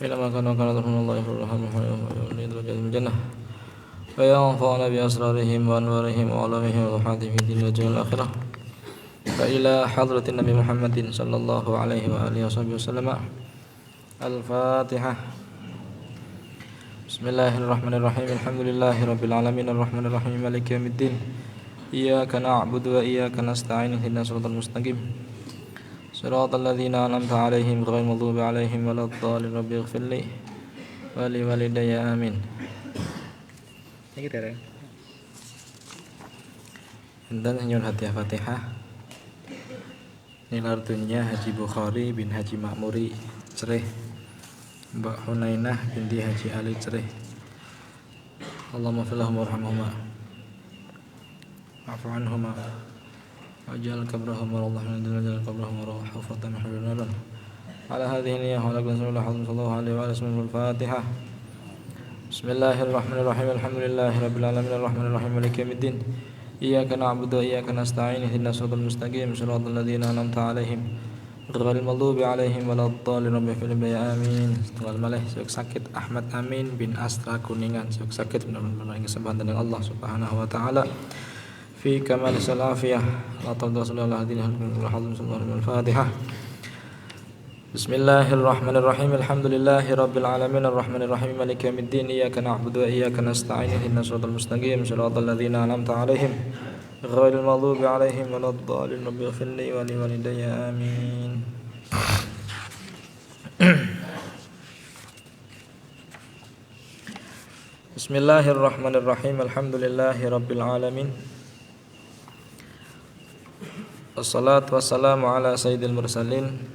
إلى ما كان وكان رحمه الله يغفر له من الجنة وينفعنا بأسرارهم وأنوارهم وعلومهم وروحاتهم في الدين والدنيا والآخرة فإلى حضرة النبي محمد صلى الله عليه وآله وصحبه وسلم. الفاتحة. بسم الله الرحمن الرحيم. الحمد لله رب العالمين الرحمن الرحيم مالك يوم الدين إياك نعبد وإياك نستعين اهدنا الصراط المستقيم صراط الذين أنعمت عليهم غير المغضوب عليهم ولا الضالين رب اغفر لي ولوالدي آمين. Dan nyuwun hadiah Fatihah nilartunya Haji Bukhari bin Haji Makmuri Cereh, Mbak Hunainah binti Haji Ali Cereh. Allahumma filahum warhamhuma wa'fu anhuma waj'al kabrahum warahmah waj'al kabrahum warahmah hufratan hurnaran ala hadhihi niyyah wa lakum sallallahu alaihi wa sallam. Al-Fatihah. Bismillahirrahmanirrahim. Alhamdulillahi rabbil alamin arrahmanir rahim maliki yaumiddin iyyaka na'budu wa iyyaka nasta'in ihdinas siratal mustaqim siratal ladzina an'amta 'alaihim ghairil maghdubi 'alaihim waladdallin amin. Tunggal malih sok sakit Ahmad Amin bin Astra Kuningan sok sakit benar-benar ing kesempatan dengan Allah Subhanahu wa taala fi kamal salafiyah la tadallallahu alaihi Al-Fatihah. Bismillahirrahmanirrahim. Alhamdulillahi rabbil alamin arrahmanir rahim maliki yaumiddin iyyaka na'budu wa iyyaka nasta'in ihdinas siratal mustaqim siratal ladzina an'amta 'alaihim ghairil maghdubi 'alaihim waladdallin rabbi ighfirli wa liwalidayya amin. Bismillahirrahmanirrahim. Alhamdulillahi rabbil alamin wassalatu wassalamu ala sayyidil mursalin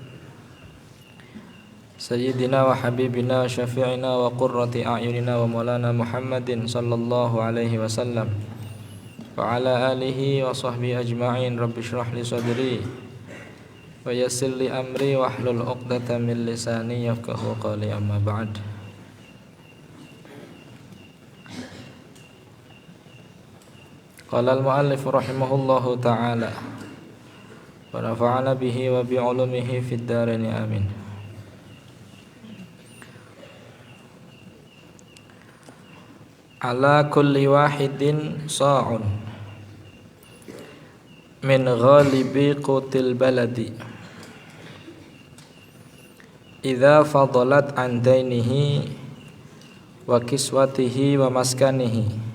Sayyidina wa habibina wa syafi'ina wa qurrati a'yunina wa maulana Muhammadin sallallahu alaihi wasallam wa ala alihi wa sahbihi ajma'in. Rabbi shrah li sadri wa yassir li amri wa hlul 'uqdatam min lisani yafqahu qawli, amma ba'd. Qala al-mu'allif rahimahullahu ta'ala wa nafa'ana bihi wa bi 'ulumihi fid dharain amin. Ala kulli wahidin sa'un min ghalibi qutil baladi idza fadalat an dainihi wa kiswatihi wa maskanihi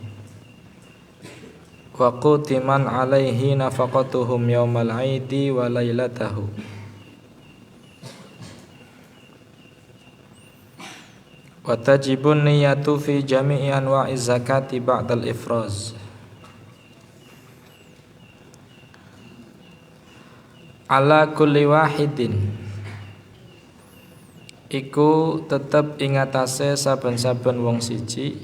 wa qutiman alaihi nafaqatuhum yaumal aidi wa lailatahu. Wa tajibun niyatu fi jami'i anwa'i zakati ba'dal ifraz. Ala kulli wahidin iku tetep ing atase saben-saben wong siji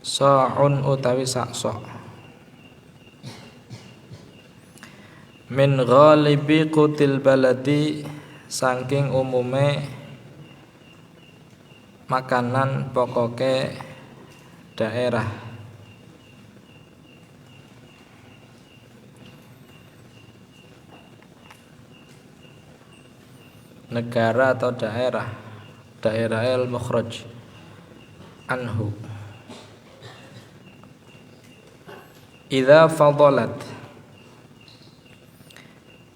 sa'un utawi sak sok min ghalibi qutil baladi saking umume makanan pokoke daerah. Negara atau daerah al-mukhraj anhu. Idza fadalat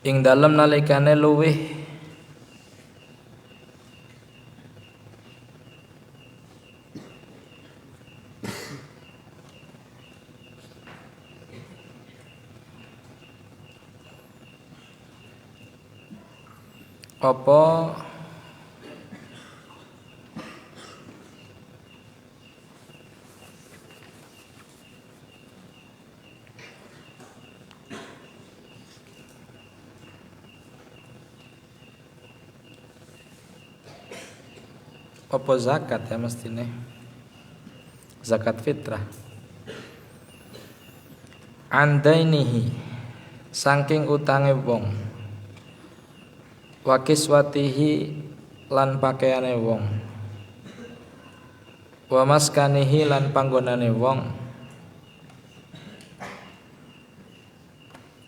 ing dalem nalikane luwih apa zakat ya mestine zakat fitrah andainihi saking utange wong wa kiswatihi lan pakaiane wong wa maskanihi lan panggonane wong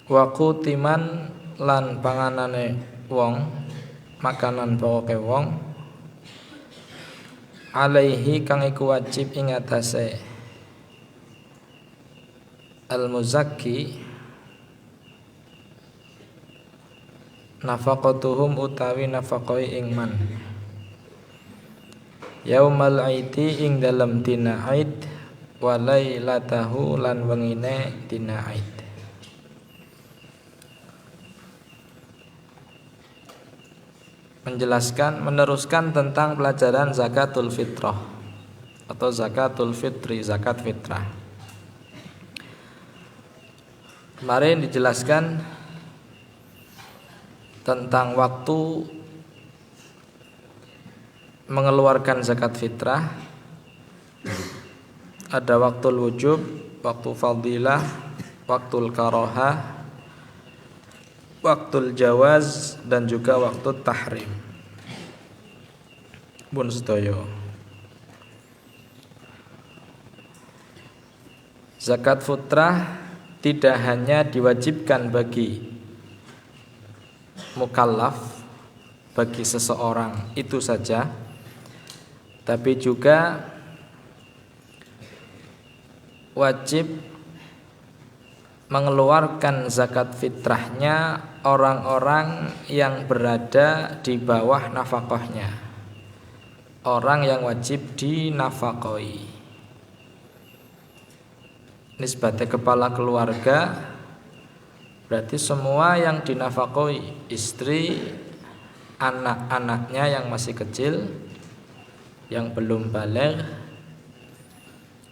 wa qutiman lan panganane wong makanan pokoke wong alaihi kang iku wajib ing atase al-muzakki nafaqatuhum utawi nafaqoi ing man yaumal aidi ing dalem dina aid wa lailatahu lan wengine dina aid. Menjelaskan, meneruskan tentang pelajaran zakatul fitrah atau zakatul fitri, zakat fitrah. Kemarin dijelaskan tentang waktu mengeluarkan zakat fitrah. Ada waktu wujub, waktu fadilah, waktu karohah, waktu jawaz, dan juga waktu tahrim. Bun sedoyo. Zakat fitrah tidak hanya diwajibkan bagi mukallaf, bagi seseorang itu saja, tapi juga wajib mengeluarkan zakat fitrahnya orang-orang yang berada di bawah nafkahnya, orang yang wajib dinafkahi. Nisbatnya kepala keluarga berarti semua yang dinafkahi, istri, anak-anaknya yang masih kecil, yang belum baligh,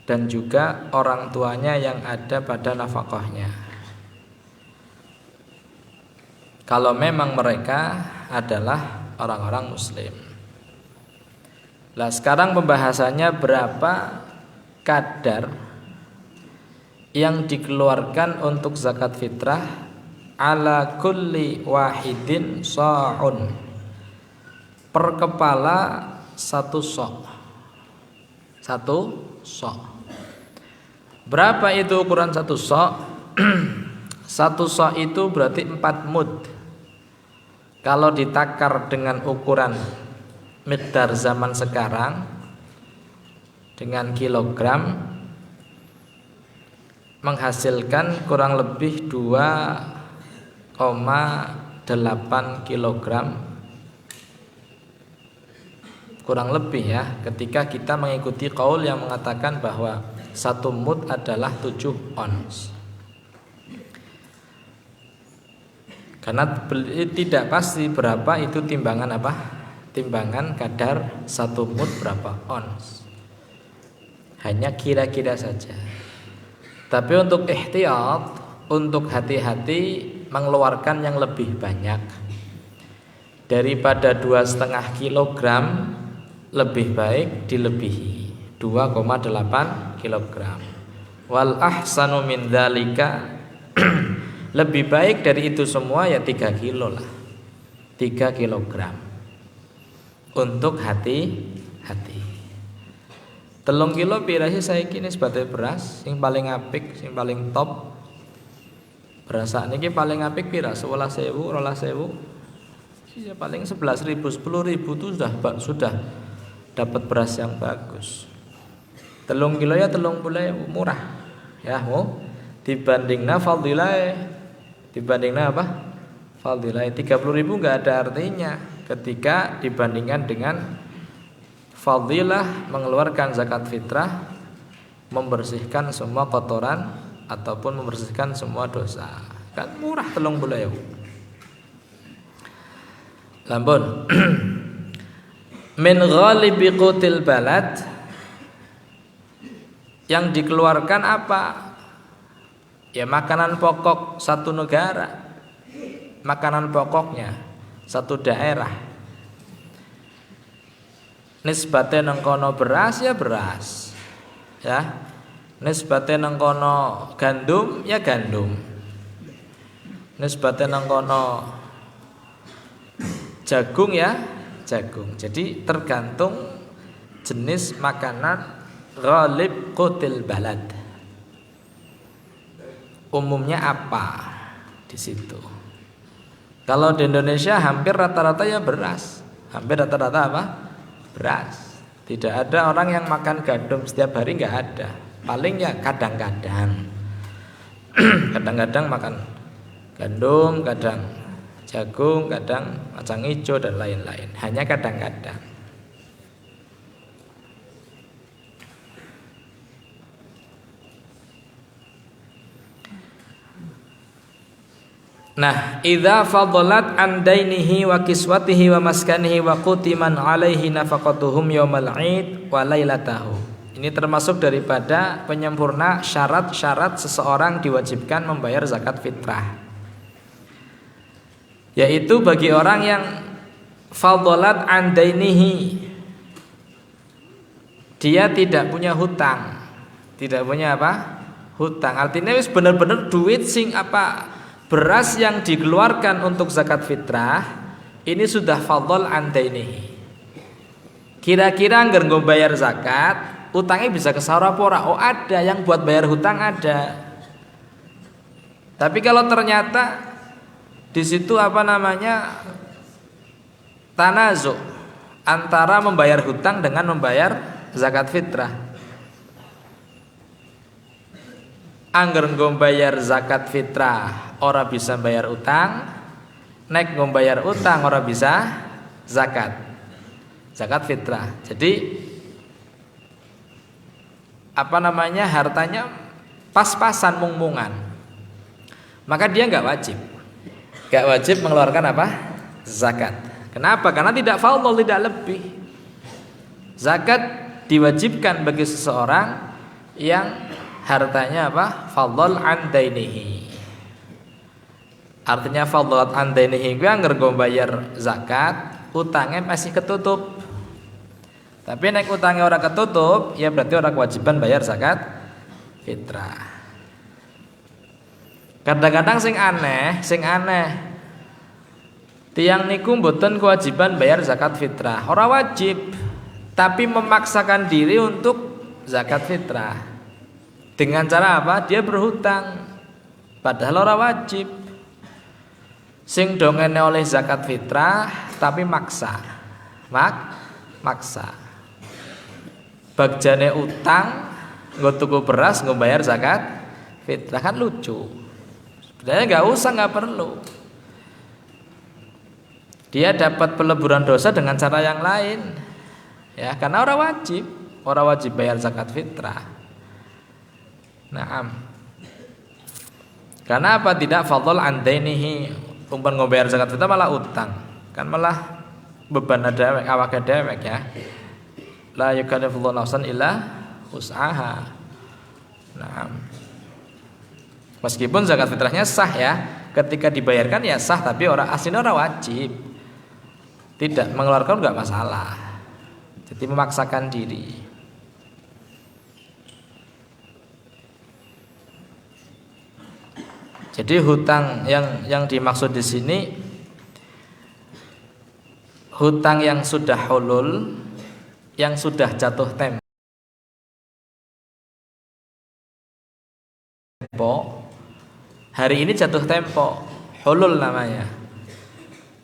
dan juga orang tuanya yang ada pada nafkahnya. Kalau memang mereka adalah orang-orang muslim. Nah, sekarang pembahasannya berapa kadar yang dikeluarkan untuk zakat fitrah ala kulli wahidin sa'un, per kepala satu sok. Satu sok. Berapa itu ukuran satu sok? Satu sok itu berarti 4 mud. Kalau ditakar dengan ukuran miqdar zaman sekarang dengan kilogram, menghasilkan kurang lebih 2,8 kilogram, kurang lebih ya, ketika kita mengikuti qaul yang mengatakan bahwa 1 mud adalah 7 ons. Karena tidak pasti berapa itu timbangan apa? Timbangan kadar 1 mud berapa ons. Hanya kira-kira saja. Tapi untuk ihtiyat, untuk hati-hati mengeluarkan yang lebih banyak daripada 2,5 kilogram, lebih baik dilebihi 2,8 kilogram. Wal ahsanu min dzalika, lebih baik dari itu semua ya 3 kilo lah, 3 kilogram. Untuk hati-hati. 3 kilo pira sih saiki nisbate beras sing paling apik, sing paling top. Beras niki paling apik pira? 11.000, 12.000. Ya paling 11.000, 10.000 itu sudah dapat beras yang bagus. 3 kilo ya 30.000, murah. Ya, dibandingna fadilah, dibandingna apa? Fadilah 30.000 enggak ada artinya ketika dibandingkan dengan fadilah mengeluarkan zakat fitrah, membersihkan semua kotoran ataupun membersihkan semua dosa. Kan murah 30.000. Lampun. Min ghalibi qutil balad, yang dikeluarkan apa? Ya makanan pokok satu negara, makanan pokoknya satu daerah. Nisbate nang kono beras ya beras, ya. Nisbate nang kono gandum ya gandum. Nisbate nang kono jagung ya jagung. Jadi tergantung jenis makanan ghalib qutil balad. Umumnya apa di situ? Kalau di Indonesia hampir rata-rata ya beras. Hampir rata-rata apa? Beras. Tidak ada orang yang makan gandum setiap hari, nggak ada. Paling ya kadang-kadang. Kadang-kadang makan gandum, kadang jagung, kadang kacang hijau dan lain-lain. Hanya kadang-kadang. Nah, idza fadalat an dainihi wa kiswatihi wa maskanihi wa qutiman alaihi nafaqatuhum yaumal 'id wa lailatahu. Ini termasuk daripada penyempurna syarat-syarat seseorang diwajibkan membayar zakat fitrah. Yaitu bagi orang yang fadalat an dainihi, dia tidak punya hutang. Tidak punya apa? Hutang. Artinya wis bener-bener duit sing apa? Beras yang dikeluarkan untuk zakat fitrah ini sudah fadhol andainihi. Kira-kira anggar nggo bayar zakat, utangnya bisa kesaur apa ora? Oh, ada yang buat bayar hutang ada. Tapi kalau ternyata di situ apa namanya? Tanazu antara membayar hutang dengan membayar zakat fitrah. Angger nggo bayar zakat fitrah ora bisa bayar utang, nek nggo bayar utang ora bisa zakat fitrah. Jadi apa namanya, hartanya pas-pasan mung-mungan, maka dia nggak wajib mengeluarkan apa? Zakat. Kenapa? Karena tidak fadhol, tidak lebih. Zakat diwajibkan bagi seseorang yang hartanya apa? Fadhol an dainihi. Artinya fadholat an dainihi kuwi angger go bayar zakat, utangnya masih ketutup. Tapi nek utangnya ora ketutup, ya berarti ora kewajiban bayar zakat fitrah. Kadang-kadang sing aneh. Tiang niku mboten kewajiban bayar zakat fitrah. Ora wajib, tapi memaksakan diri untuk zakat fitrah. Dengan cara apa? Dia berhutang, padahal ora wajib. Sing dongene oleh zakat fitrah tapi maksa. Maksa. Bagjane utang nggo tuku beras nggo bayar zakat fitrah, kan lucu. Sebenarnya enggak perlu. Dia dapat peleburan dosa dengan cara yang lain. Ya, karena orang wajib bayar zakat fitrah. Naam. Karena apa? Tidak fadhol an dainihi. Umpan ngobayar zakat fitrah malah utang. Kan malah beban dewek, awake dewek ya. La yukallifullahu nafsan illa wus'aha. Naam. Meskipun zakat fitrahnya sah ya, ketika dibayarkan ya sah, tapi aslinya orang wajib. Tidak mengeluarkan enggak masalah. Jadi memaksakan diri. Jadi hutang yang dimaksud di sini hutang yang sudah hulul, yang sudah jatuh tempo. Hari ini jatuh tempo, hulul namanya.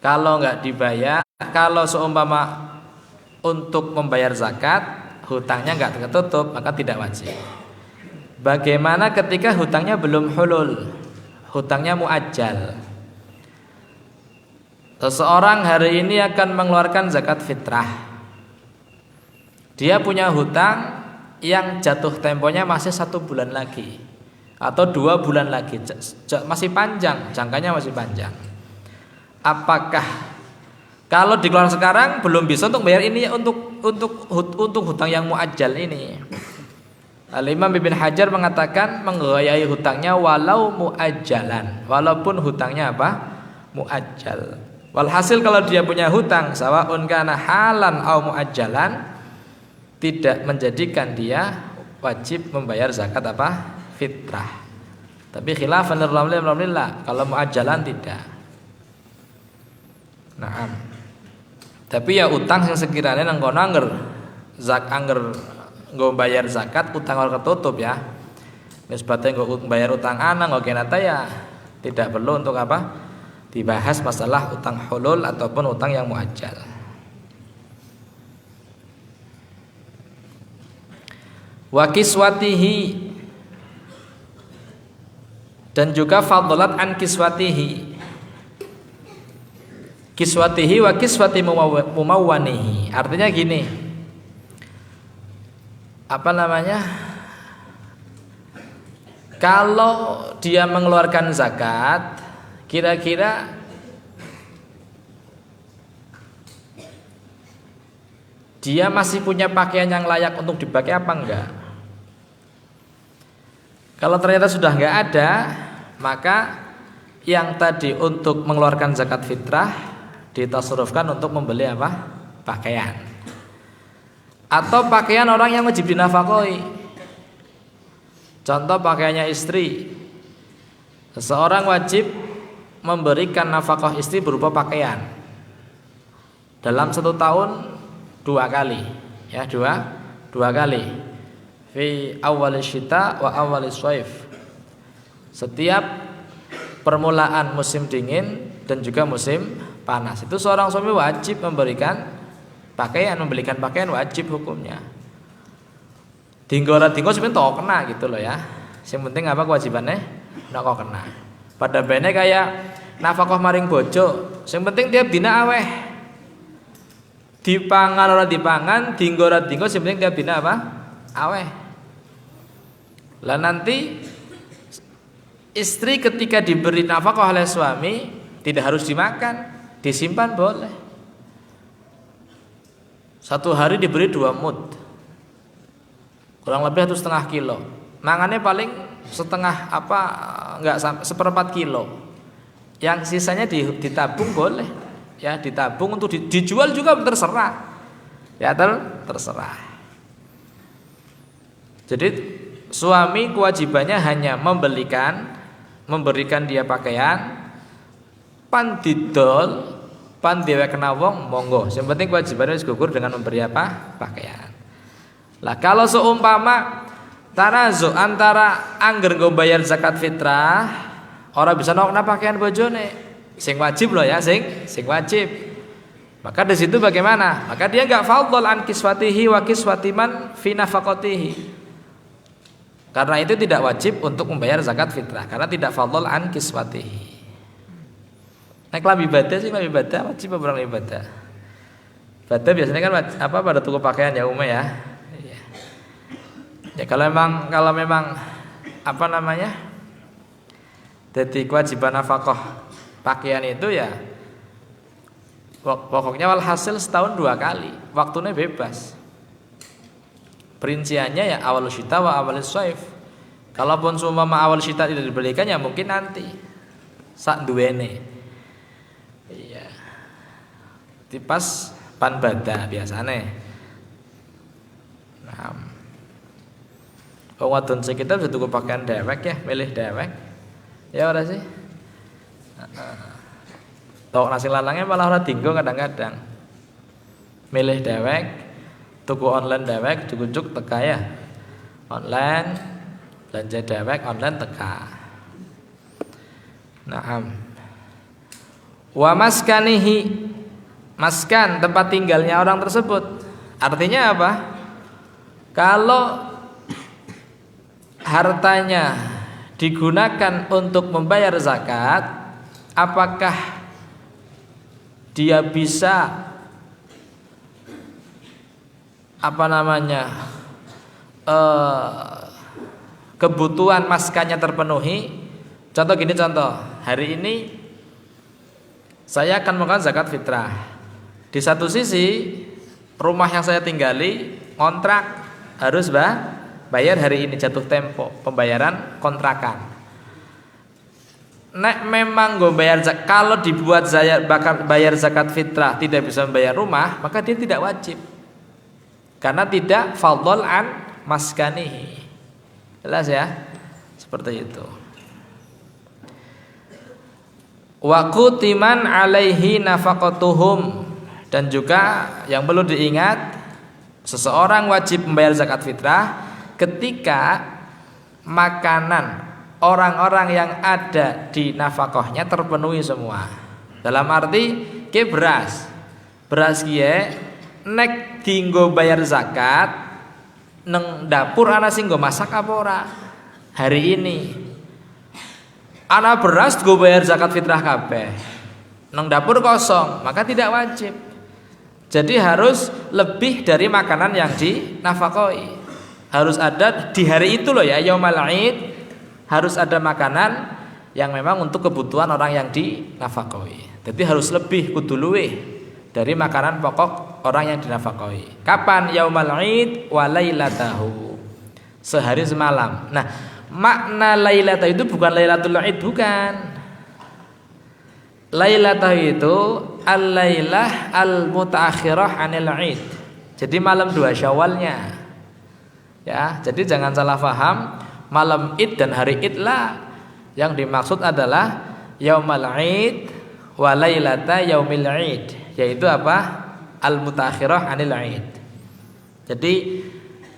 Kalau nggak dibayar, kalau seumpama untuk membayar zakat, hutangnya nggak tertutup, maka tidak wajib. Bagaimana ketika hutangnya belum hulul? Hutangnya muajjal. Seseorang hari ini akan mengeluarkan zakat fitrah. Dia punya hutang yang jatuh temponya masih 1 bulan lagi atau 2 bulan lagi, masih panjang, jangkanya masih panjang. Apakah kalau dikeluarkan sekarang belum bisa untuk bayar ini untuk hutang yang muajjal ini? Al-Imam Ibn Hajar mengatakan menggayai hutangnya walau muajjalan, walaupun hutangnya apa? Muajjal. Walhasil kalau dia punya hutang sawaun kana halan au muajjalan, tidak menjadikan dia wajib membayar zakat apa? Fitrah. Tapi khilafan lirramlillah, kalau muajjalan tidak. Naam. Tapi ya utang yang sekiranya nang kono angger nggo bayar zakat, utang ora ketutup ya. Nisbate nggo bayar utang anak nggo kenata ya tidak perlu untuk apa? Dibahas masalah utang hulul ataupun utang yang muajjal. wa kiswatihi, dan juga fadlat an kiswatihi. Kiswatihi wa kiswati mumawwanihi. Artinya gini, apa namanya, kalau dia mengeluarkan zakat, kira-kira dia masih punya pakaian yang layak untuk dipakai apa enggak. Kalau ternyata sudah enggak ada, maka yang tadi untuk mengeluarkan zakat fitrah ditasarrufkan untuk membeli apa? Pakaian. Atau pakaian orang yang wajib dinafkahi. Contoh pakaiannya istri. Seseorang wajib memberikan nafkah istri berupa pakaian dalam 1 tahun 2 kali, ya, dua kali. Fi awal syita wa awal shaif. Setiap permulaan musim dingin dan juga musim panas. Itu seorang suami wajib memberikan pakaian, membelikan pakaian wajib hukumnya. Dinggo sebenarnya kena gitu loh ya. Yang penting apa kewajibannya? Nek kok kena. Pada bene kayak nafkah maring bojo, yang penting tiap dina aweh. Dipangan ora dipangan, dinggo ora dinggo, yang penting tiap dina apa? Aweh. Lah nanti istri ketika diberi nafkah oleh suami tidak harus dimakan, disimpan boleh. 1 hari diberi 2 mud, kurang lebih 1,5 kilo. Mangannya paling setengah apa, enggak sampai 1/4 kilo. Yang sisanya ditabung boleh, ya, ditabung untuk dijual juga terserah, ya, terserah. Jadi suami kewajibannya hanya memberikan dia pakaian, pan didol, pan dewek kena wong, monggo. Yang penting kewajibannya wis gugur dengan memberi apa? Pakaian. Lah kalau seumpama tanazu antara angger nggo bayar zakat fitrah, ora bisa nokna pakaian bojone, sing wajib loh ya, sing wajib. Maka di situ bagaimana? Maka dia enggak fadhol an kiswatihi wa kiswatiman fi nafaqatihi. Karena itu tidak wajib untuk membayar zakat fitrah, karena tidak fadhol an kiswatihi. Nek lambi ibadah sih, lambi ibadah wajib apa ora ibadah? Ibadah biasanya kan apa, pada tuku pakaian ya umum ya. Iya. Ya kalau memang apa namanya? Jadi kewajiban nafkah pakaian itu ya pokoknya walhasil setahun 2 kali, waktunya bebas. Perinciannya ya awal syita wa awal shaif. Kalaupun seumpama awal syita tidak dibelikan ya mungkin nanti sak duwene. Iya. Tipas pan bada biasane. Nah. Wong wadon kita bisa tuku pakaian dewek ya, milih dewek. Ya ora sih? Tok nasi lanangnya malah ora dinggo kadang-kadang. Milih dewek, tuku online dewek, cukup teka ya. Online belanja dewek, online teka. Naam. Wa maskanihi, maskan tempat tinggalnya orang tersebut. Artinya apa? Kalau hartanya digunakan untuk membayar zakat, apakah dia bisa apa namanya kebutuhan maskannya terpenuhi? Contoh gini, hari ini saya akan melakukan zakat fitrah. Di satu sisi rumah yang saya tinggali kontrak harus bayar hari ini, jatuh tempo pembayaran kontrakan. Nek memang gue bayar zakat, kalau dibuat saya bayar zakat fitrah tidak bisa membayar rumah, maka dia tidak wajib, karena tidak fadhol an maskanihi. Jelas ya, seperti itu. Wa qutiman alaihi nafaqatuhum, dan juga yang perlu diingat, seseorang wajib membayar zakat fitrah ketika makanan orang-orang yang ada di nafkahnya terpenuhi semua. Dalam arti ke beras kiye nek dinggo bayar zakat neng dapur ana sing nggo masak apa ora? Hari ini ana beras nggo bayar zakat fitrah kabeh. Neng dapur kosong, maka tidak wajib. Jadi harus lebih dari makanan yang dinafkahi. Harus ada di hari itu loh ya, yaumul id, harus ada makanan yang memang untuk kebutuhan orang yang dinafkahi. Jadi harus lebih kudu luweh dari makanan pokok orang yang dinafkahi. Kapan? Yaumul id wa lailatahu. Sehari semalam. Nah, makna lailatahu itu bukan lailatul id, bukan. Lailatahu itu al-lailah al-mutaakhirah 'anil id. Jadi malam 2 Syawalnya. Ya, jadi jangan salah paham, malam Id dan hari Id lah. Yang dimaksud adalah yaumul Id wa lailata yaumil Id, yaitu apa? Al-mutaakhirah 'anil Id. Jadi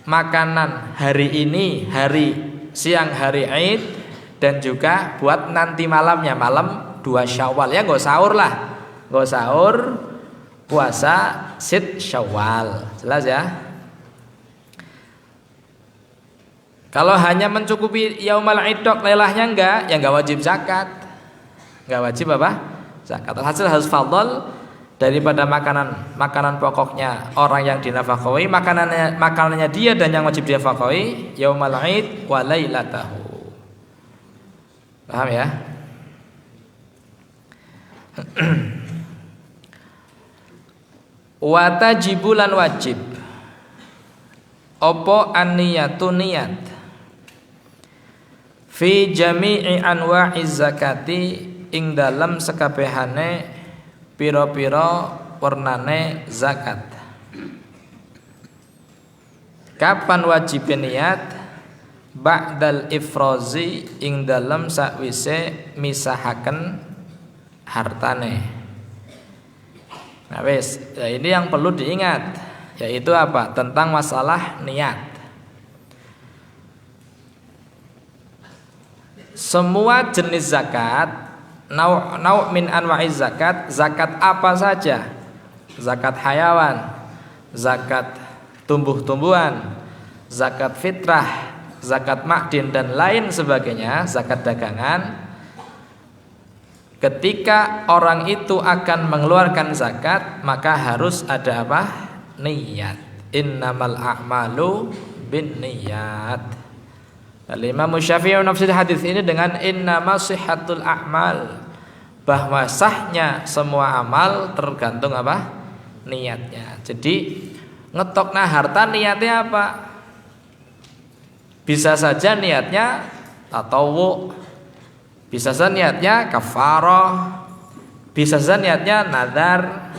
makanan hari ini, hari siang hari Id, dan juga buat nanti malamnya, malam 2 Syawal. Ya enggak sahur lah. Enggak sahur, puasa Sit Syawal. Jelas ya? Kalau hanya mencukupi yaumul id dok, leilahnya enggak, ya enggak wajib zakat. Enggak wajib apa? Zakat. Hasil harus fadl daripada makanan pokoknya orang yang dinafkahi, makanannya dia dan yang wajib dinafkahi yaumul id wa lailatahu. Paham ya? Wa tajibulan wajib. Opo an-niyatu niyat fi jami'i anwa'iz zakati ing dalam sekabehane pira-pira wernane zakat. Kapan wajib niat? Ba'dal ifrozi ing dalam sakwise misahaken hartane. Nah wis, ya ini yang perlu diingat, yaitu apa? Tentang masalah niat. Semua jenis zakat, nau' min anwa'iz zakat, zakat apa saja, zakat hayawan, zakat tumbuh-tumbuhan, zakat fitrah, zakat makdin dan lain sebagainya, zakat dagangan. Ketika orang itu akan mengeluarkan zakat, maka harus ada apa? Niat. Innamal a'malu bin niyat. Imam Syafi'i menafsir hadis ini dengan innama sihhatul a'mal, bahwa sahnya semua amal tergantung apa? Niatnya. Jadi ngetokna harta niatnya apa? Bisa saja niatnya tatawwu, bisa saja niatnya kafarah, bisa saja niatnya nadar,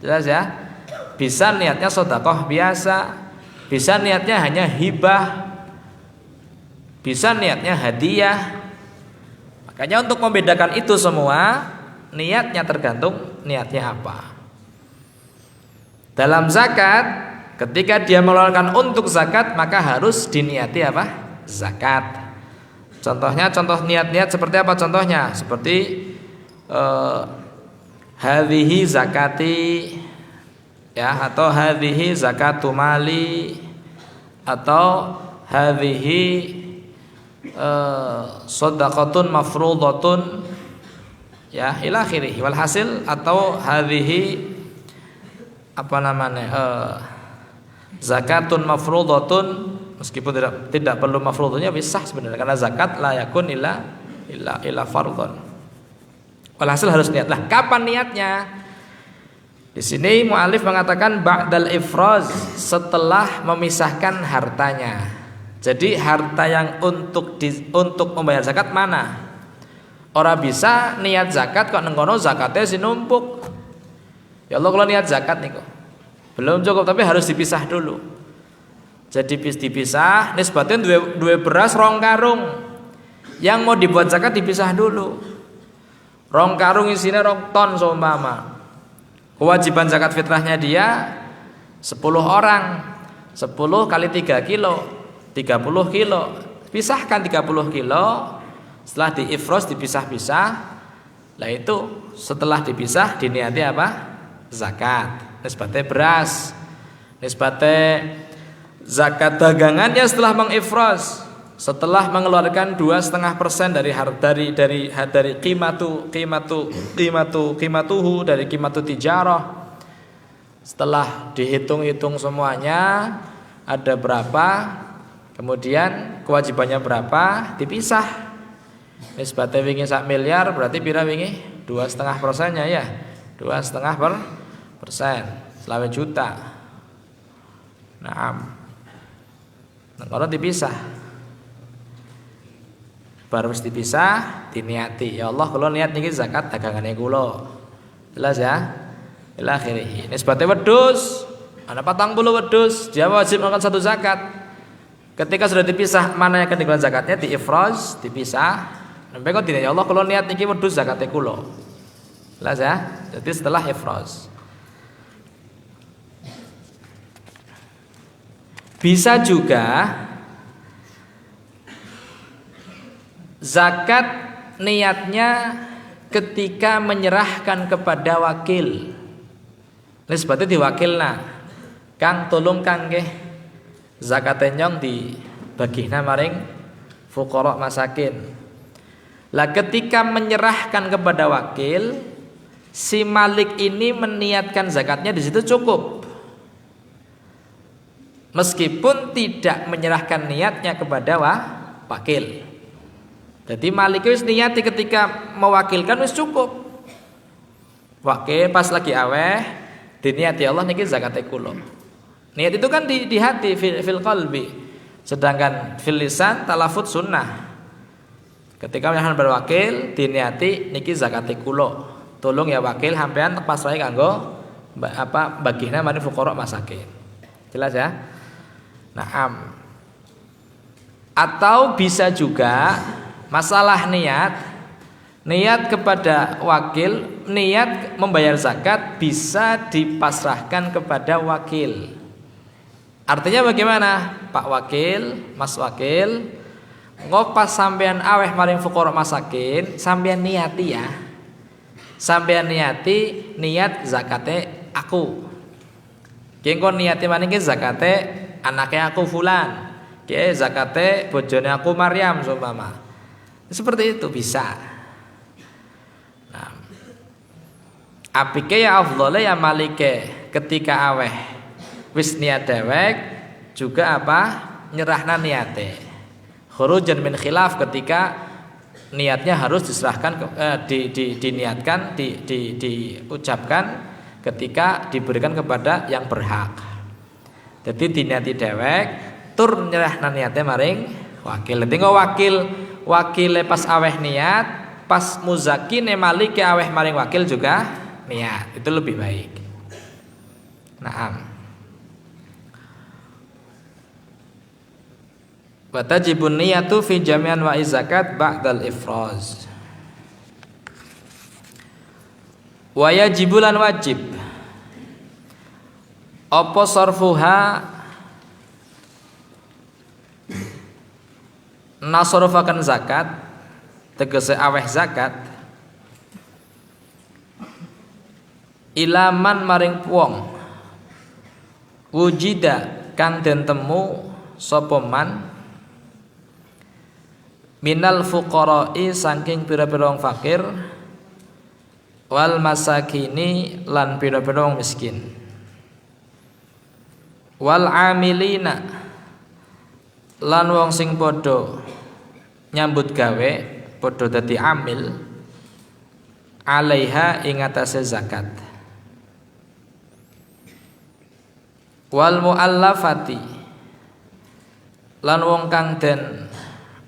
jelas ya. Bisa niatnya sedekah biasa, bisa niatnya hanya hibah, bisa niatnya hadiah. Makanya untuk membedakan itu semua, niatnya tergantung niatnya apa. Dalam zakat, ketika dia mengeluarkan untuk zakat, maka harus diniati apa? Zakat. Contohnya, contoh niat-niat seperti apa contohnya? Seperti hadhihi zakati, ya, atau hadhihi zakatu mali, atau hadhihi shadaqatun mafruḍatun, ya, ila akhirih. Walhasil, atau hadhihi apa namanya? Zakatun mafruḍatun, meskipun tidak perlu mafruḍnya bisa sebenarnya, karena zakat la yakun illa fardhon. Walhasil harus niat. Lah, kapan niatnya? Di sini mu'alif mengatakan ba'dal ifraz, setelah memisahkan hartanya. Jadi harta yang untuk membayar zakat mana? Orang bisa niat zakat kok nengkono zakatnya sinumpuk. Ya Allah, kalau niat zakat nih kok belum cukup, tapi harus dipisah dulu. Jadi dipisah, nisbatin dua beras rong karung. Yang mau dibuat zakat dipisah dulu. Rong karung isinya rong ton seumpama. Kewajiban zakat fitrahnya dia 10 orang. 10 kali 3 kilo 30 kilo. Pisahkan 30 kilo. Setelah diifros dipisah-pisah. Lah itu setelah dipisah diniati apa? Zakat. Nisbatnya beras, nisbatnya Zakat dagangannya setelah mengifras, setelah mengeluarkan 2,5% dari qimatuhu dari qimatu tijarah. Setelah dihitung-hitung semuanya ada berapa, kemudian kewajibannya berapa, dipisah. Nisbatnya wingi 1 miliar berarti pira wingi? 2,5%-nya ya. 2,5%. Selawe juta. Nah, kalau dipisah, baru mesti dipisah, diniati. Ya Allah, kalau niat niki zakat dagangannya kula. Jelas ya? Ila akhirih. Nisbatnya wedhus, ana 40 wedhus, dia wajib makan 1 zakat. Ketika sudah dipisah mana yang akan dikeluarkan zakatnya, diifraz, dipisah. Sampai kok diniat, ya Allah, kalau niat niki wedhus zakatnya kula. Jelas ya? Jadi setelah ifraz. Bisa juga zakat niatnya ketika menyerahkan kepada wakil. Nisbatnya diwakilna. Kang tolong kang nggih zakatnya nyong dibagihna maring fuqara masakin. Lah ketika menyerahkan kepada wakil, si malik ini meniatkan zakatnya di situ cukup. Meskipun tidak menyerahkan niatnya kepada wakil. Jadi malik wis niati ketika mewakilkan wis cukup. Wakil pas lagi aweh diniati Allah niki zakate kula. Niat itu kan di hati fil qalbi. Sedangkan fil lisan talafut sunnah. Ketika menyerahkan berwakil diniati niki zakate kula. Tolong ya wakil sampean pasrahe kanggo bagihna maring fuqara masakin. Jelas ya? Naam. Atau bisa juga masalah niat kepada wakil, niat membayar zakat bisa dipasrahkan kepada wakil. Artinya bagaimana? Pak Wakil, Mas Wakil, ngopas sampean aweh maring fuqara masakin, sampean niati ya. Sampean niati niat zakate aku. Kengko niati maniki zakate anaknya aku fulan, ke zakate bojone aku Maryam seumpama. Seperti itu bisa. Nah, apike ya afdhole ya malike ketika aweh wis niat dewek juga nyerahna niate. Khurujan min khilaf ketika niatnya harus diserahkan diniatkan diucapkan ketika diberikan kepada yang berhak. Jadi diniati dewek tur nyerahna niate maring wakil. Dadi wakile pas aweh niat, pas muzakine malike aweh maring wakil juga niat. Itu lebih baik. Naam. Wa tajibun niyatu fi jami'an wa zakat ba'dal ifraz. Wa yajibulan wajib apa sarfuha nasorofakan zakat tegese aweh zakat ilaman maring wong wujida kang den temu sapa man minal fuqara'i saking pira-pira wong fakir wal masakini lan pira-pira wong miskin wal amilina lan wong sing padha nyambut gawe padha dadi amil alaiha ing atase zakat wal muallafati lan wong kang den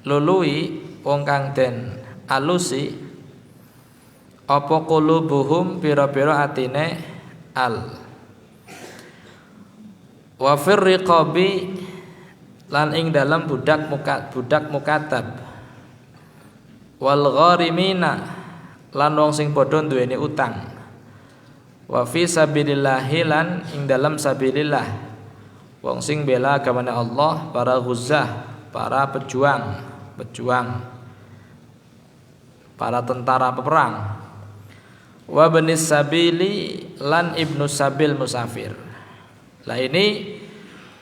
lului wong kang den alusi apa qulubuhum pira-pira atine al wa fir riqabi lan ing dalam budak mukatab wal gharimina lan wong sing padha duweni utang wa fi sabilillah lan ing dalam sabilillah wong sing bela agamane Allah para ghuzzah para pejuang para tentara peperang wa banis sabili lan ibnu sabil musafir. Lah ini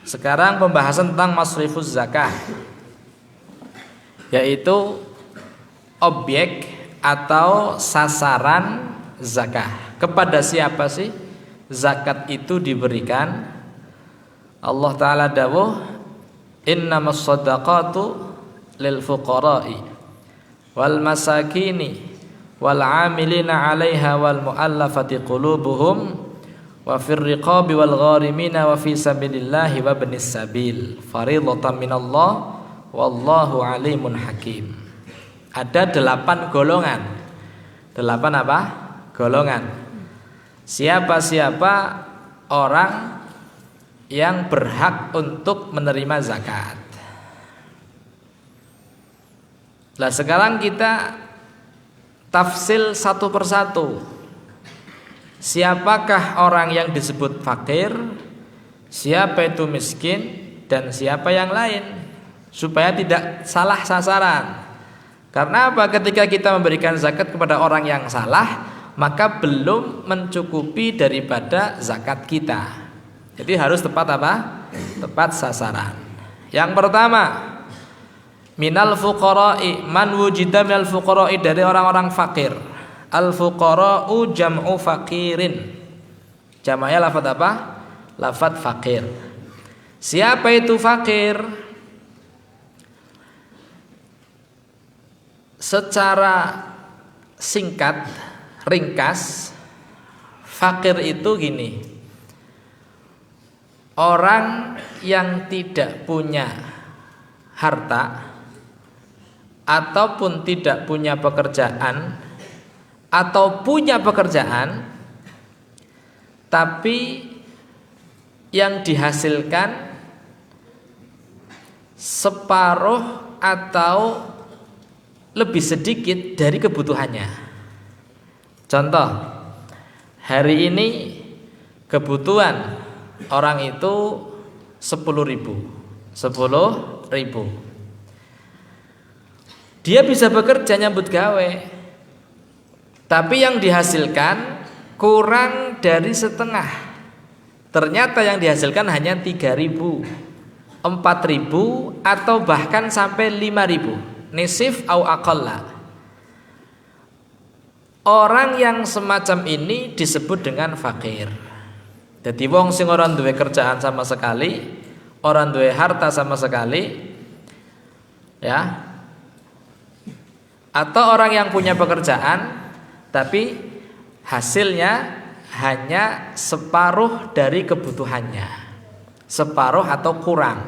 Sekarang pembahasan tentang masrifuz zakah, yaitu objek atau sasaran zakah. Kepada siapa sih zakat itu diberikan? Allah Ta'ala dawuh, innamas shadaqatu lil fuqara'i wal masakini wal 'amilina 'alaiha wal mu'allafati qulubuhum wa fir riqabi wal gharimina wa fi sabilillahi wa ibnis sabil fariidatan minallah wallahu alimun hakim. Ada 8 golongan. 8 apa? Golongan. Siapa-siapa orang yang berhak untuk menerima zakat. Nah, sekarang kita tafsil satu persatu. Siapakah orang yang disebut fakir, siapa itu miskin, dan siapa yang lain, supaya tidak salah sasaran. Karena apa? Ketika kita memberikan zakat kepada orang yang salah, maka belum mencukupi daripada zakat kita. Jadi harus tepat apa? Tepat sasaran. Yang pertama, minal fuqara'i, man wujida minal fuqara'i, dari orang-orang fakir. Al fuqara'u jam'u fakirin. Jamaknya lafaz apa? Lafaz fakir. Siapa itu fakir? Secara singkat, ringkas, fakir itu gini: orang yang tidak punya harta ataupun tidak punya pekerjaan, atau punya pekerjaan tapi yang dihasilkan separuh atau lebih sedikit dari kebutuhannya. Contoh, hari ini kebutuhan orang itu 10.000. Dia bisa bekerja nyambut gawe, tapi yang dihasilkan kurang dari setengah. Ternyata yang dihasilkan hanya 3.000, 4.000, atau bahkan sampai 5.000. Nisif au aqalla. Orang yang semacam ini disebut dengan fakir. Jadi wong sing ora duwe kerjaan sama sekali, ora duwe harta sama sekali, ya. Atau orang yang punya pekerjaan tapi hasilnya hanya separuh dari kebutuhannya, separuh atau kurang.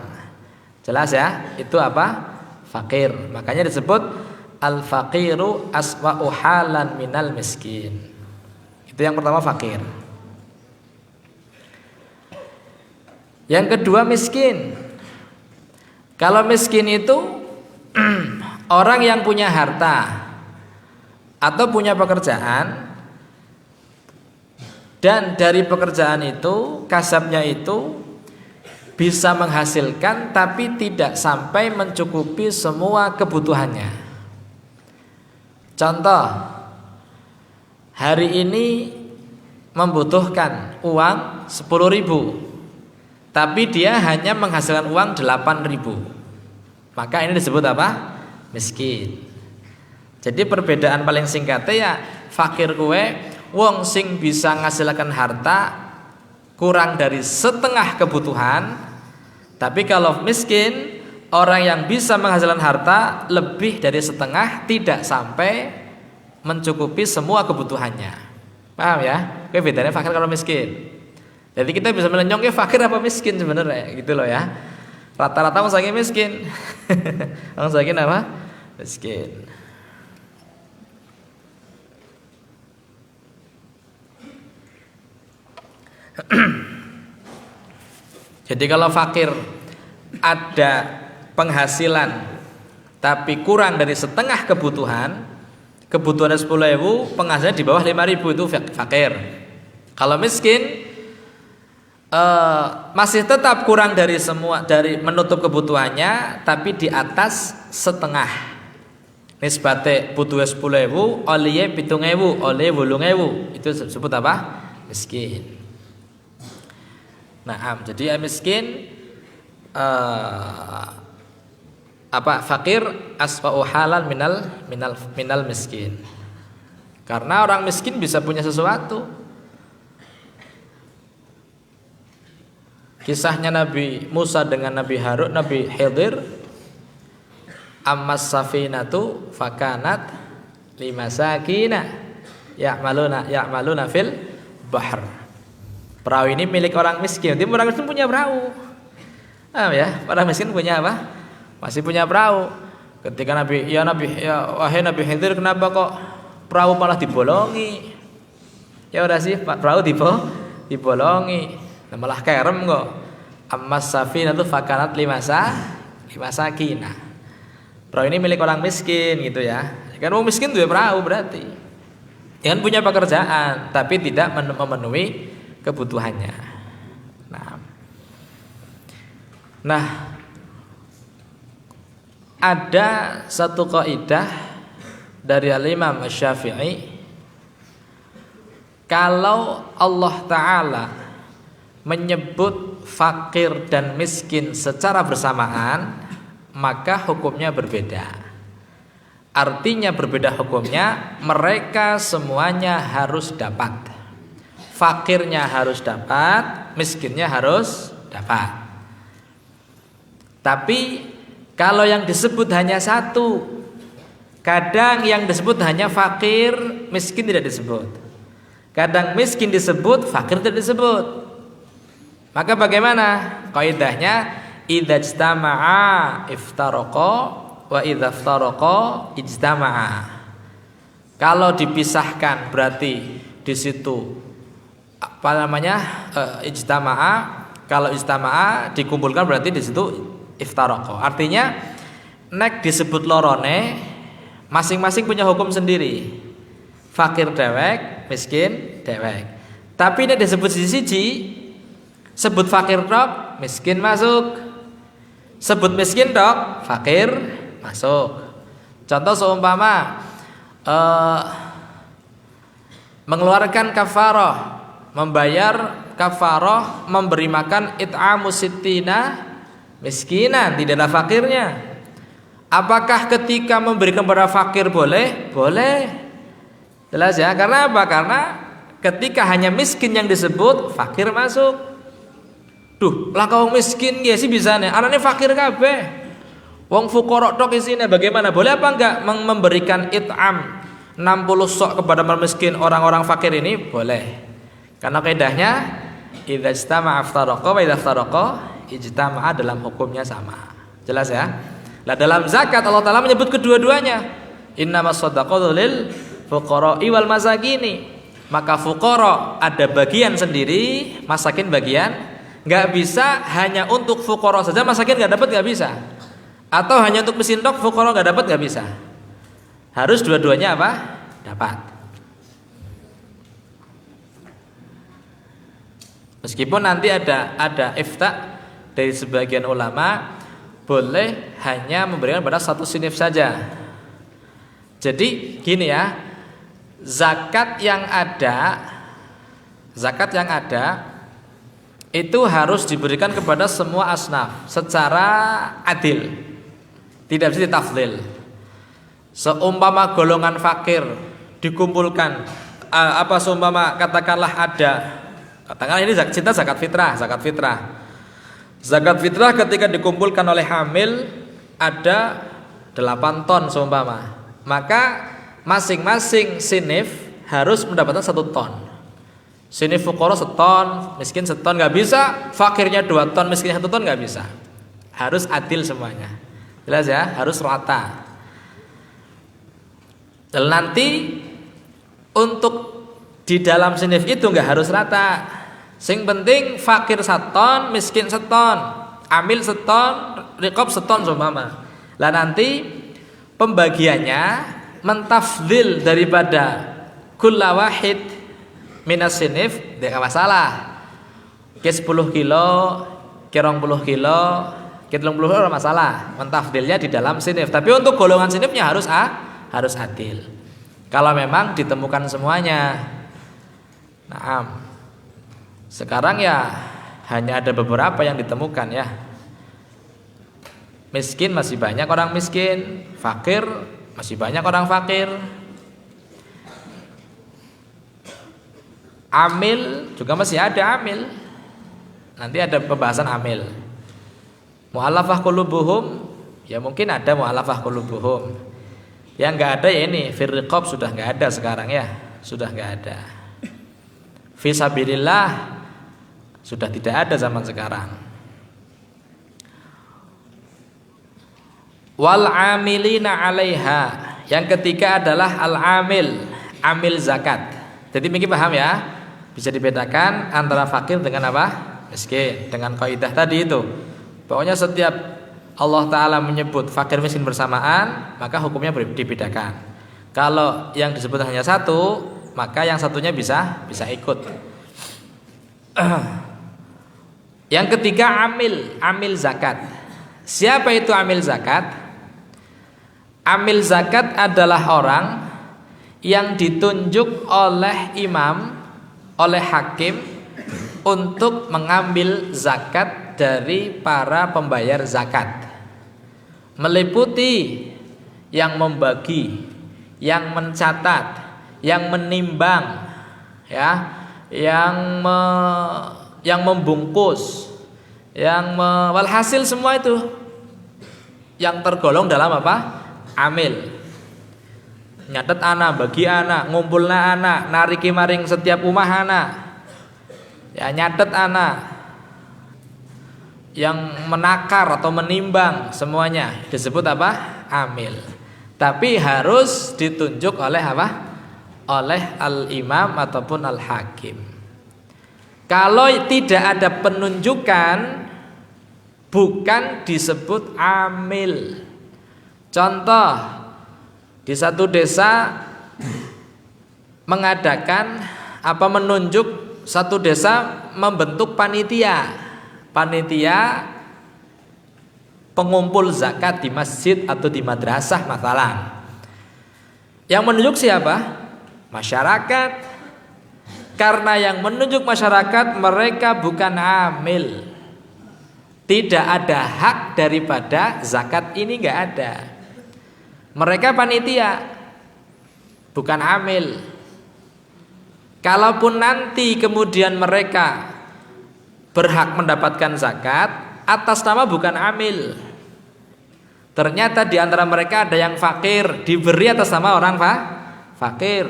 Jelas ya? Itu apa? Fakir. Makanya disebut al-faqiru aswa'u halan minal miskin. Itu yang pertama, fakir. Yang kedua, miskin. Kalau miskin itu orang yang punya harta atau punya pekerjaan, dan dari pekerjaan itu, kasabnya itu bisa menghasilkan tapi tidak sampai mencukupi semua kebutuhannya. Contoh, hari ini membutuhkan uang 10.000, tapi dia hanya menghasilkan uang 8.000. Maka ini disebut apa? Miskin. Jadi perbedaan paling singkatnya ya, fakir kue wong sing bisa ngasilkan harta kurang dari setengah kebutuhan. Tapi kalau miskin, orang yang bisa menghasilkan harta lebih dari setengah, tidak sampai mencukupi semua kebutuhannya. Paham ya? Oke, bedanya fakir kalau miskin. Jadi kita bisa melenyong fakir apa miskin sebenarnya, gitu loh ya. Rata-rata orang sakit miskin. Orang sakit apa? Miskin. Jadi kalau fakir ada penghasilan tapi kurang dari setengah kebutuhan, kebutuhannya 10.000, penghasilan di bawah 5.000, itu fakir. Kalau miskin masih tetap kurang dari semua, dari menutup kebutuhannya, tapi di atas setengah. Nisbate butuh 10.000, oleh 7.000, oleh 8.000, itu disebut apa? Miskin. Nah, jadi miskin fakir asfa'u halan minal miskin. Karena orang miskin bisa punya sesuatu. Kisahnya Nabi Musa dengan Nabi Harun, Nabi Khidir, ammas safinatu fakanat limasakina ya'maluna fil bahr. Perahu ini milik orang miskin. Jadi orang miskin punya perahu. Ya, orang miskin punya apa? Masih punya perahu. Ketika wahai Nabi Khidir, kenapa kok perahu malah dibolongi? Ya udah sih, perahu dibolongi. Malah kerem kok. Ammas safinatu fakanat limasakina. Perahu ini milik orang miskin gitu ya. Kan orang miskin tuh perahu berarti. Dia kan punya pekerjaan tapi tidak memenuhi kebutuhannya. Nah, ada satu kaidah dari Al-Imam Syafi'i, kalau Allah Ta'ala menyebut fakir dan miskin secara bersamaan, maka hukumnya berbeda. Artinya berbeda hukumnya, mereka semuanya harus dapat. Fakirnya harus dapat, miskinnya harus dapat. Tapi kalau yang disebut hanya satu, kadang yang disebut hanya fakir, miskin tidak disebut. Kadang miskin disebut, fakir tidak disebut. Maka bagaimana? Kaidahnya idza ijtama'a iftaraqa wa idza iftaraqa ijtama'a. Kalau dipisahkan berarti di situ ijtama'a. Kalau ijtama'a dikumpulkan berarti di situ iftaraqa. Artinya nek disebut lorone masing-masing punya hukum sendiri. Fakir dewek, miskin dewek. Tapi nek disebut siji-siji, sebut fakir tok, miskin masuk. Sebut miskin tok, fakir masuk. Contoh seumpama mengeluarkan kafarah, membayar kafarah, memberi makan it'amu sittina miskinan, tidak ada fakirnya. Apakah ketika memberikan kepada fakir boleh? Boleh. Jelas ya, karena apa? Karena ketika hanya miskin yang disebut, fakir masuk. Duh, lah kau miskin ya sih bisa nih. Anaknya fakir kabeh. Wong fuqara tok isine bagaimana? Boleh apa enggak memberikan it'am 60 sok kepada miskin orang-orang fakir ini? Boleh. Karena kaidahnya idza ijtama'a iftaraqa wa idza iftaraqa ijtama'a, dalam hukumnya sama. Jelas ya? Lah dalam zakat Allah Taala menyebut kedua-duanya. Innamas shadaqatu lil fuqara'i wal masakini. Maka fuqara ada bagian sendiri, masakin bagian. Enggak bisa hanya untuk fuqara saja, masakin enggak dapat, enggak bisa. Atau hanya untuk miskin tok, fuqara enggak dapat, enggak bisa. Harus dua-duanya apa? Dapat. Meskipun nanti ada ifta dari sebagian ulama, boleh hanya memberikan pada satu sinif saja. Jadi gini ya, zakat yang ada itu harus diberikan kepada semua asnaf secara adil, tidak bisa ditafdil. Seumpama golongan fakir dikumpulkan, seumpama katakanlah ini zakat fitrah. Zakat fitrah ketika dikumpulkan oleh hamil ada 8 ton seumpama, maka masing-masing sinif harus mendapatkan 1 ton. Sinif fuqara 1 ton, miskin 1 ton, nggak bisa. Fakirnya 2 ton, miskinnya 1 ton, nggak bisa. Harus adil semuanya. Jelas ya, harus rata. Dan nanti untuk di dalam sinif itu nggak harus rata. Sing penting fakir 1 ton, miskin 1 ton, amil 1 ton, riqab 1 ton seumpama. Lah nanti pembagiannya mentafdil daripada kulla wahid minas sinif, tidak masalah. Ke 10 kilo, ke 20 kilo, ke 30 kilo masalah. Mentafdilnya di dalam sinif. Tapi untuk golongan sinifnya harus adil. Kalau memang ditemukan semuanya. Nah, sekarang ya hanya ada beberapa yang ditemukan ya. Miskin masih banyak orang miskin, fakir masih banyak orang fakir. Amil juga masih ada amil. Nanti ada pembahasan amil. Mu'allafah qulubuhum, ya mungkin ada mu'allafah qulubuhum. Yang enggak ada ya ini firriqab sudah enggak ada sekarang ya, sudah enggak ada. Fisabilillah sudah tidak ada zaman sekarang. Wal amilina 'alaiha. Yang ketiga adalah al-amil, amil zakat. Jadi mungkin paham ya? Bisa dibedakan antara fakir dengan apa? Miskin. Dengan kaidah tadi itu. Pokoknya setiap Allah Ta'ala menyebut fakir miskin bersamaan, maka hukumnya dibedakan. Kalau yang disebut hanya satu, maka yang satunya bisa ikut. Yang ketiga amil zakat. Siapa itu amil zakat? Amil zakat adalah orang yang ditunjuk oleh imam, oleh hakim untuk mengambil zakat dari para pembayar zakat. Meliputi yang membagi, yang mencatat, yang menimbang, ya, yang membungkus, walhasil semua itu yang tergolong dalam apa? Amil. Nyatet anak, bagi anak, ngumpulna anak, nariki maring setiap umah anak. Ya nyatet anak, yang menakar atau menimbang semuanya disebut apa? Amil. Tapi harus ditunjuk oleh apa? Oleh al-imam ataupun al-hakim. Kalau tidak ada penunjukan, bukan disebut amil. Contoh, di satu desa mengadakan apa, menunjuk satu desa membentuk panitia pengumpul zakat di masjid atau di madrasah masalah. Yang menunjuk siapa? Masyarakat. Karena yang menunjuk masyarakat, mereka bukan amil. Tidak ada hak daripada zakat ini, nggak ada. Mereka panitia, bukan amil. Kalaupun nanti kemudian mereka berhak mendapatkan zakat atas nama bukan amil, ternyata di antara mereka ada yang fakir, diberi atas nama orang fakir.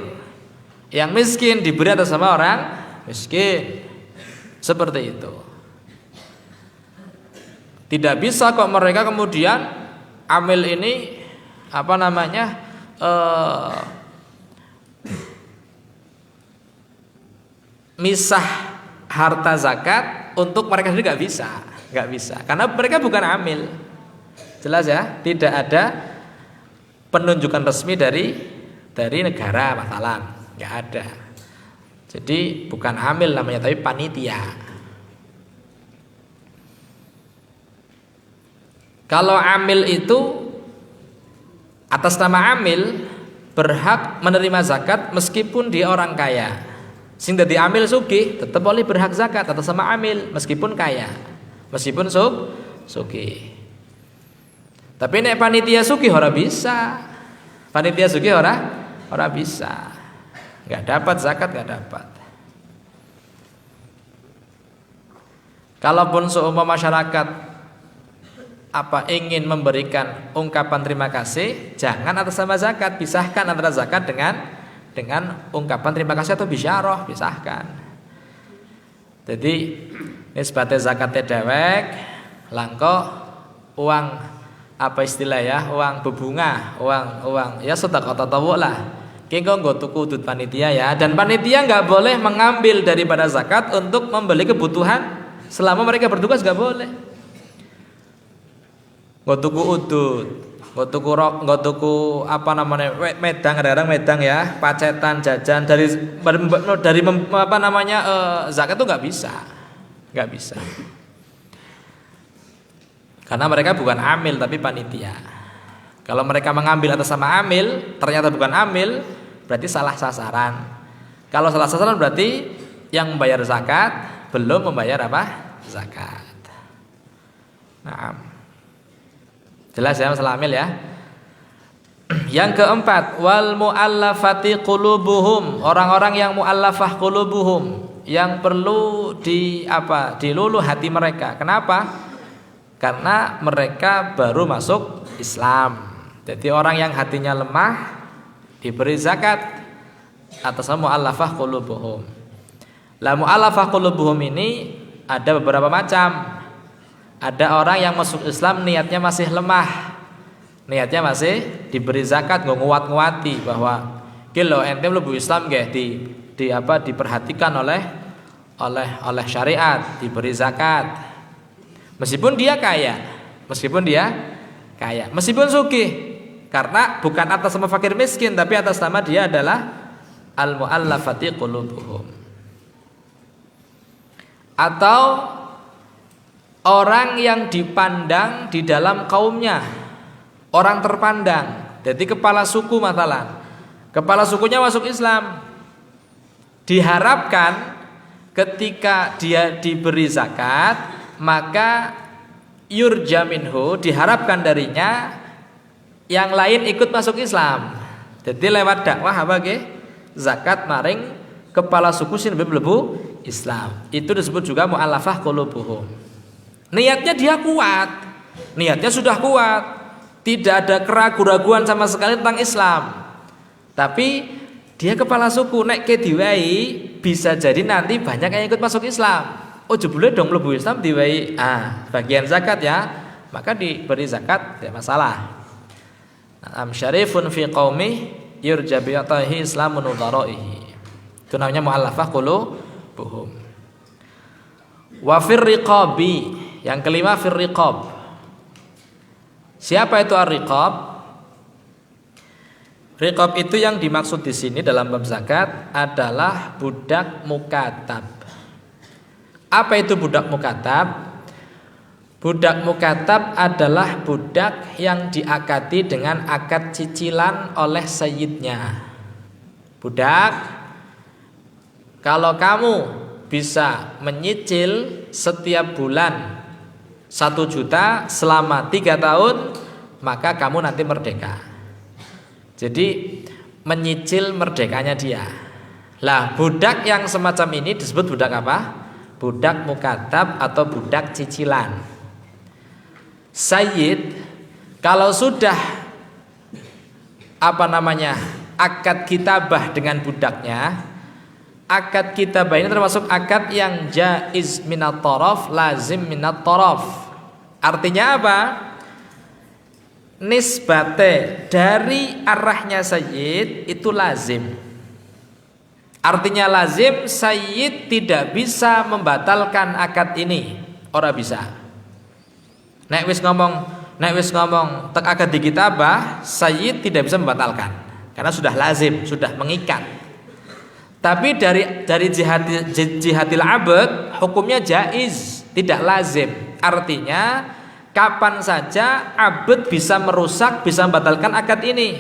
Yang miskin diberi atas nama orang miskin. Seperti itu. Tidak bisa kok mereka kemudian amil ini apa namanya misah harta zakat untuk mereka sendiri, nggak bisa karena mereka bukan amil. Jelas ya, tidak ada penunjukan resmi dari negara masalah, nggak ada. Jadi bukan amil namanya, tapi panitia. Kalau amil itu atas nama amil berhak menerima zakat meskipun dia orang kaya. Sing dadi amil sugih tetap boleh berhak zakat atas nama amil meskipun kaya, meskipun sugih. Tapi nek panitia sugih ora bisa. Panitia sugih ora bisa. Enggak dapat zakat, enggak dapat. Kalaupun seumpama masyarakat ingin memberikan ungkapan terima kasih, jangan atas nama zakat, pisahkan antara zakat dengan ungkapan terima kasih atau bisyarah, pisahkan. Jadi nisbate zakate dewek langko uang apa istilah ya, uang bebunga, uang ya sedekah tatawwu lah. Ki nggo tuku udut panitia ya, dan panitia enggak boleh mengambil daripada zakat untuk membeli kebutuhan selama mereka bertugas, enggak boleh. Nggo tuku udut, nggo tuku rok, nggo tuku apa namanya medang, kadang-kadang medang ya, pacetan, jajan dari apa namanya zakat itu nggak bisa, karena mereka bukan amil tapi panitia. Kalau mereka mengambil atas nama amil, ternyata bukan amil, berarti salah sasaran. Kalau salah sasaran berarti yang membayar zakat belum membayar apa? Zakat. Nah. Jelas ya masalah amil ya. Yang keempat, wal muallafati qulubuhum, orang-orang yang muallafah qulubuhum, yang perlu diluluh hati mereka. Kenapa? Karena mereka baru masuk Islam. Jadi orang yang hatinya lemah diberi zakat atas muallafah qulubuhum. La muallafah qulubuhum ini ada beberapa macam. Ada orang yang masuk Islam niatnya masih lemah, niatnya masih diberi zakat, nggak nguat-nguati bahwa kilo ente mlebu Islam nggih diperhatikan oleh syariat, diberi zakat. Meskipun dia kaya, meskipun sugih, karena bukan atas nama fakir miskin, tapi atas nama dia adalah al-muallafati qulubuhum. Atau orang yang dipandang di dalam kaumnya, orang terpandang, jadi kepala suku masalah, kepala sukunya masuk Islam, diharapkan ketika dia diberi zakat maka yurja minhu, diharapkan darinya yang lain ikut masuk Islam. Jadi lewat dakwah zakat maring kepala suku sing mlebu Islam. Itu disebut juga muallafah qulubuhum. Niatnya dia kuat, niatnya sudah kuat, tidak ada keraguan-raguan sama sekali tentang Islam. Tapi dia kepala suku, nek ke diwai bisa jadi nanti banyak yang ikut masuk Islam. Oh jebule dong mlebu Islam diwai bagian zakat ya, maka diberi zakat tidak masalah. Am syarifun fi qaumi yurja bi atahi islamun udharaihi. Itu namanya muallafah qulubuhum. Wa fir riqabi, yang kelima fir riqab. Siapa itu ar-riqab? Riqab itu yang dimaksud di sini dalam bab zakat adalah budak mukatab. Apa itu budak mukatab? Budak mukatab adalah budak yang diakati dengan akad cicilan oleh sayyidnya. Budak, kalau kamu bisa menyicil setiap bulan 1 juta selama 3 tahun, maka kamu nanti merdeka. Jadi menyicil merdekanya dia. Lah budak yang semacam ini disebut budak apa? Budak mukatab atau budak cicilan. Sayyid kalau sudah akad kitabah dengan budaknya, akad kitabah ini termasuk akad yang jaiz minat taraf, lazim minat taraf. Artinya apa? Nisbate dari arahnya sayyid itu lazim. Artinya lazim, sayyid tidak bisa membatalkan akad ini. Ora bisa. Nek wis ngomong tek akad di kitabah, sayyid tidak bisa membatalkan karena sudah lazim, sudah mengikat. Tapi dari jihadil abad hukumnya jaiz, tidak lazim. Artinya kapan saja abad bisa merusak, bisa membatalkan akad ini.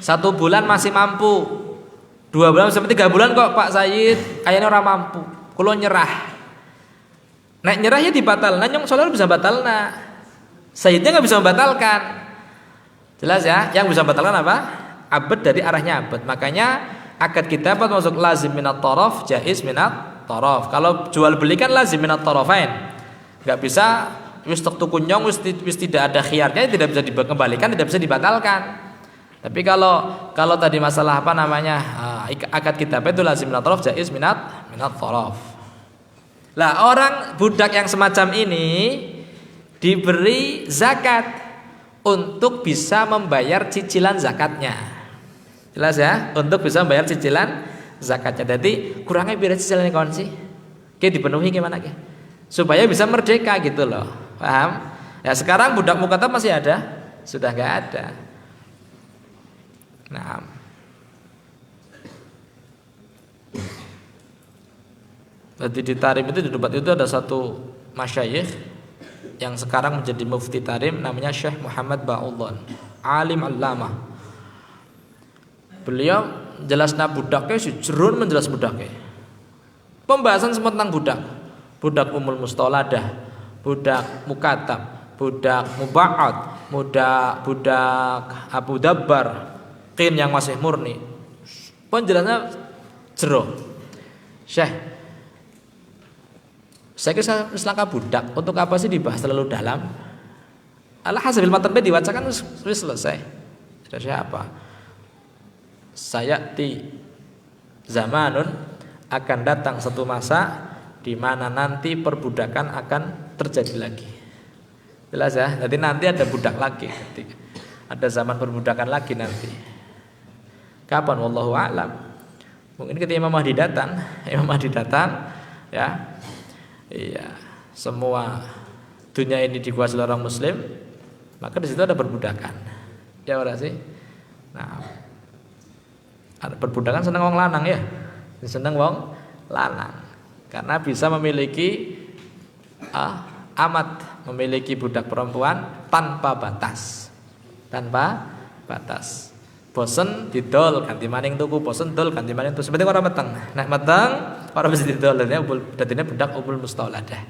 1 bulan masih mampu, 2 bulan sampai 3 bulan kok Pak Sayyid kayaknya orang mampu, kulo nyerah. Nek nyerah ya dibatalna, nyong soalnya bisa batalna. Sayyidnya nggak bisa membatalkan. Jelas ya? Yang bisa membatalkan apa? Abad dari arahnya abad. Makanya akad kitabah masuk lazim minat taraf, jaiz minat taraf. Kalau jual beli kan lazim minat tarafain. Enggak bisa wis tuku nyong wis tidak ada khiyarnya, tidak bisa dikembalikan, tidak bisa dibatalkan. Tapi kalau tadi masalah akad kitabah itu lazim minat taraf, jaiz minat taraf. Lah orang budak yang semacam ini diberi zakat untuk bisa membayar cicilan zakatnya. Jelas ya? Untuk bisa membayar cicilan zakatnya. Jadi kurangnya biar cicilannya kawan sih. Dipenuhi gimana ke? Supaya bisa merdeka gitu loh. Paham? Ya sekarang budak mukatab masih ada? Sudah enggak ada. Nah. Jadi di Tarim itu di Debat itu ada satu masyayikh yang sekarang menjadi mufti Tarim, namanya Syekh Muhammad Ba'udhan, alim allamah. Beliau jelasna budaknya, jerun menjelas budaknya. Pembahasan semua tentang budak umul mustoladah, budak mukatab, budak Muba'ad, budak Abu Dabbar, Qin yang masih murni. Penjelasannya jero. Syekh, saya kira selangkah budak untuk apa sih dibahas terlalu dalam? Alhasil matan diwacakan sudah selesai. Sudah siapa? Sayati zamanun, akan datang satu masa di mana nanti perbudakan akan terjadi lagi. Jelas ya? Jadi nanti ada budak lagi, ada zaman perbudakan lagi nanti. Kapan? Wallahu a'lam. Mungkin ketika Imam Mahdi datang, ya. Iya, semua dunia ini dikuasai oleh orang muslim, maka di situ ada perbudakan. Ya ora sih? Nah, ada perbudakan seneng wong lanang ya. Seneng wong lanang. Karena bisa memiliki memiliki budak perempuan tanpa batas. Bosen didol ganti maning tuku, bosen dol ganti maning tuku. Seperti orang meteng. Nek meteng orang mesti didol, dadine budak ubul mustauladah.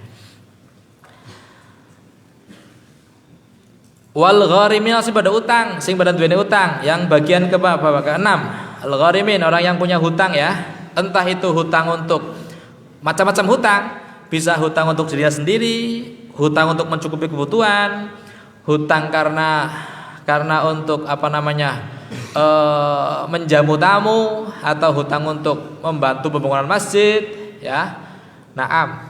Wal gharimin sing pada utang, sing pada duwene utang, yang bagian ke-6. Al gharimin, orang yang punya hutang ya. Entah itu hutang untuk macam-macam hutang, bisa hutang untuk dirinya sendiri, hutang untuk mencukupi kebutuhan, hutang karena untuk menjamu tamu, atau hutang untuk membantu pembangunan masjid, ya. Naam.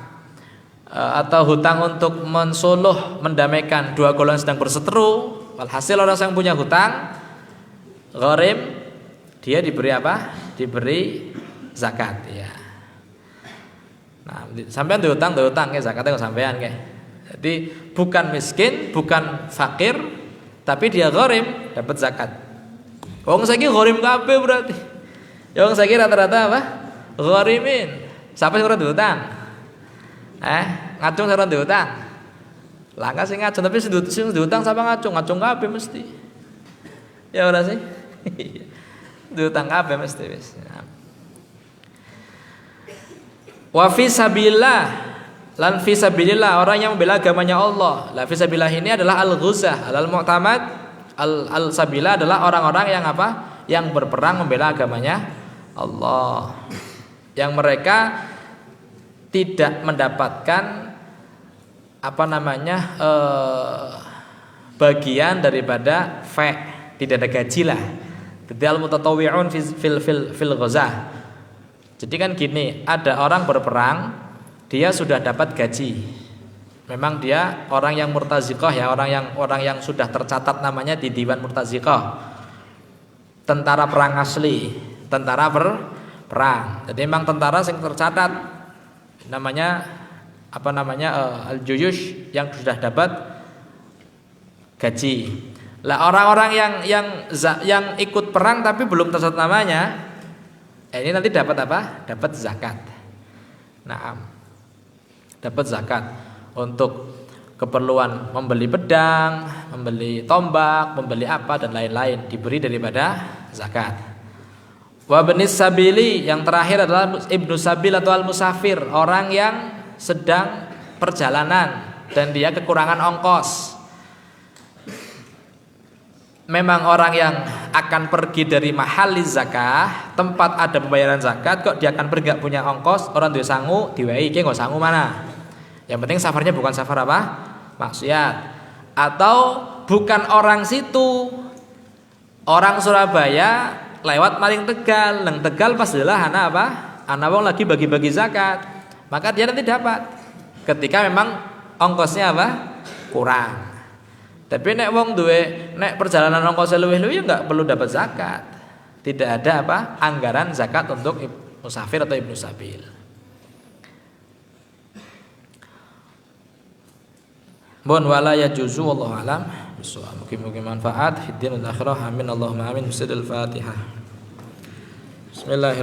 Atau hutang untuk mensuluh, mendamaikan dua golongan sedang berseteru. Walhasil orang yang punya hutang gharim, dia diberi apa? Diberi zakat ya. Nah, sampean diutang ya, zakatnya kok sampean kayak. Jadi bukan miskin, bukan fakir, tapi dia gharim, dapat zakat. Wong saiki gharim kabeh berarti. Ya wong saiki rata-rata apa? Gharimin. Siapa sing ora diutang? Ngacung ora diutang. Langka sing ngacung, tapi sing diutang sapa ngacung kabeh mesti. Ya ora sih? Diutang kabeh mesti wis. Wa fi sabilillah, lan fi sabilillah, orang yang membela agamanya Allah. La fi sabilillah ini adalah al-ghuzah, al-mu'tamad. Al-sabilah adalah orang-orang yang apa? Yang berperang membela agamanya Allah. Yang mereka tidak mendapatkan bagian daripada tidak ada gaji lah. Jadi al-mutatawwi'un fil ghazah. Jadi kan gini, ada orang berperang, dia sudah dapat gaji. Memang dia orang yang murtaziqah ya, orang yang sudah tercatat namanya di Diwan Murtaziqah. Tentara perang asli, tentara perang. Jadi memang tentara yang tercatat namanya al-juyush, yang sudah dapat gaji. Lah orang-orang yang ikut perang tapi belum tercatat namanya, ini nanti dapat apa? Dapat zakat. Nah, dapat zakat untuk keperluan membeli pedang, membeli tombak, membeli apa dan lain-lain, diberi daripada zakat. Wa ibnis sabili, yang terakhir adalah ibnu sabil atau al-musafir, orang yang sedang perjalanan dan dia kekurangan ongkos. Memang orang yang akan pergi dari mahali zakah, tempat ada pembayaran zakat, kok dia akan pergi gak punya ongkos, orang duwe sangu diwehi iki nggo sangu mana. Yang penting safarnya bukan safar apa? Maksiat. Atau bukan orang situ, orang Surabaya lewat maring Tegal, nang Tegal pas adalah anak apa? Anak wong lagi bagi-bagi zakat. Maka dia nanti dapat. Ketika memang ongkosnya apa? Kurang. Tapi nek wong duwe, nek perjalanan ongkosnya luwih-luwih enggak perlu dapat zakat. Tidak ada apa? Anggaran zakat untuk musafir atau ibnu sabil. Bon wala yajuzu wallahu alam. Mungkin manfaat fid din wal akhirah. Amin Allahumma amin. Bismillahirrahmanirrahim.